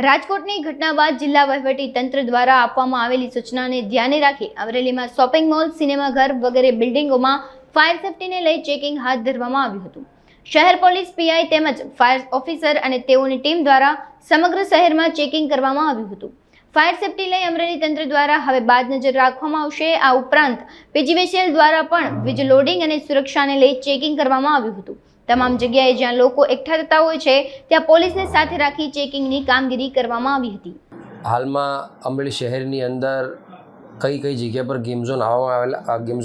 રાજકોટની ઘટના બાદ જિલ્લા વહીવટી તંત્ર દ્વારા આપવામાં આવેલી સૂચનાને ધ્યાને રાખી અમરેલીમાં શોપિંગ મોલ, સિનેમાઘર વગેરે બિલ્ડિંગોમાં ફાયર સેફટીને લઈ ચેકિંગ હાથ ધરવામાં આવ્યું હતું. શહેર પોલીસ પીઆઈ તેમજ ફાયર ઓફિસર અને તેઓની ટીમ દ્વારા સમગ્ર શહેરમાં ચેકિંગ કરવામાં આવ્યું હતું. ફાયર સેફટી લઈ અમરેલી તંત્ર દ્વારા હવે બાદ નજર રાખવામાં આવશે. આ ઉપરાંત પીજીવીસીએલ દ્વારા પણ વીજ લોડિંગ અને સુરક્ષાને લઈ ચેકિંગ કરવામાં આવ્યું હતું. તમામ જગ્યાએ જ્યાં લોકો એકઠા થતા હોય છે ત્યાં પોલીસને સાથે રાખી ચેકિંગની કામગીરી કરવામાં આવી હતી. હાલમાં અમરેલી શહેરની અંદર કઈ કઈ જગ્યા પર ગેમ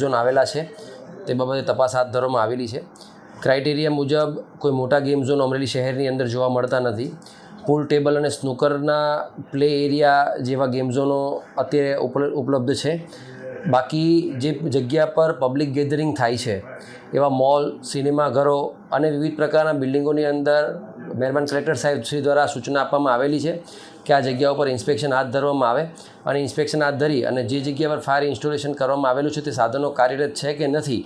ઝોન આવેલા છે તે બાબતે તપાસ હાથ ધરવામાં આવેલી છે. ક્રાઇટેરિયા મુજબ કોઈ મોટા ગેમ ઝોન અમરેલી શહેરની અંદર જોવા મળતા નથી. પૂલ ટેબલ અને સ્નૂકરના પ્લે એરિયા જેવા ગેમ ઝોનો અત્યારે ઉપલબ્ધ છે. બાકી જે જગ્યા પર પબ્લિક ગેધરિંગ થાય છે એવા મોલ, સિનેમાઘરો અને વિવિધ પ્રકારના બિલ્ડિંગોની અંદર મહેરબાન કલેક્ટર સાહેબ શ્રી દ્વારા સૂચના આપવામાં આવેલી છે કે આ જગ્યાઓ પર ઇન્સ્પેક્શન હાથ ધરવામાં આવે અને ઇન્સ્પેક્શન હાથ ધરી અને જે જગ્યા પર ફાયર ઇન્સ્ટોલેશન કરવામાં આવેલું છે તે સાધનો કાર્યરત છે કે નથી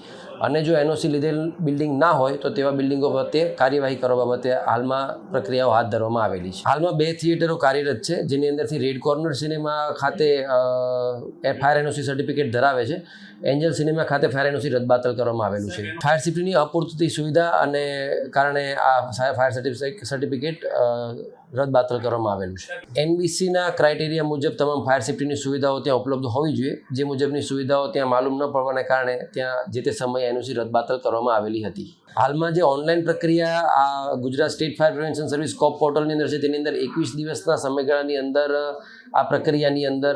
અને જો એનઓસી લીધેલ બિલ્ડિંગ ના હોય તો તેવા બિલ્ડિંગો બાબતે કાર્યવાહી કરવા બાબતે હાલમાં પ્રક્રિયાઓ હાથ ધરવામાં આવેલી છે. હાલમાં 2 થિયેટરો કાર્યરત છે જેની અંદરથી રેડ કોર્નર સિનેમા ખાતે ફાયર એનઓસી સર્ટિફિકેટ ધરાવે છે. એન્જલ સિનેમા ખાતે ફાયર એનઓસી રદબાતલ કરવામાં આવેલું છે. ફાયર સેફ્ટીની અપૂરતી સુવિધા અને કારણે આ ફાયર સર્ટિફિકેટ રદબાતલ કરવામાં આવેલું છે. એનબીસીના ક્રાઇટેરિયા મુજબ તમામ ફાયર સેફ્ટીની સુવિધાઓ ત્યાં ઉપલબ્ધ હોવી જોઈએ. જે મુજબની સુવિધાઓ ત્યાં માલુમ ન પડવાને કારણે ત્યાં જે તે સમયે એનઓસી રદબાતલ કરવામાં આવેલી હતી. હાલમાં જે ઓનલાઈન પ્રક્રિયા આ Gujarat state fire prevention service cop પોર્ટલની અંદર છે તેની અંદર 21 દિવસના સમયગાળાની અંદર આ પ્રક્રિયાની અંદર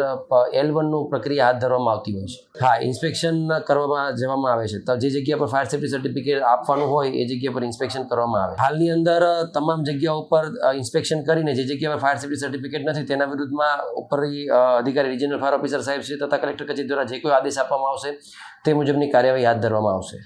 L1નું પ્રક્રિયા હાથ ધરવામાં આવતી હોય છે. હા, ઇન્સ્પેક્શન કરવામાં જવામાં આવે છે. તો જે જગ્યા પર ફાયર સેફ્ટી સર્ટિફિકેટ આપવાનું હોય એ જગ્યા પર ઇન્સ્પેક્શન કરવામાં આવે. હાલની અંદર તમામ જગ્યાઓ પર ઇન્સ્પેક્શન કરીને જે જગ્યા પર ફાયર સેફ્ટી સર્ટિફિકેટ નથી તેના વિરુદ્ધમાં ઉપરી અધિકારી રિજનલ ફાયર ઓફિસર સાહેબ શ્રી તથા કલેક્ટર કચેરી દ્વારા જે કોઈ આદેશ આપવામાં આવશે તે મુજબની કાર્યવાહી હાથ ધરવામાં આવશે.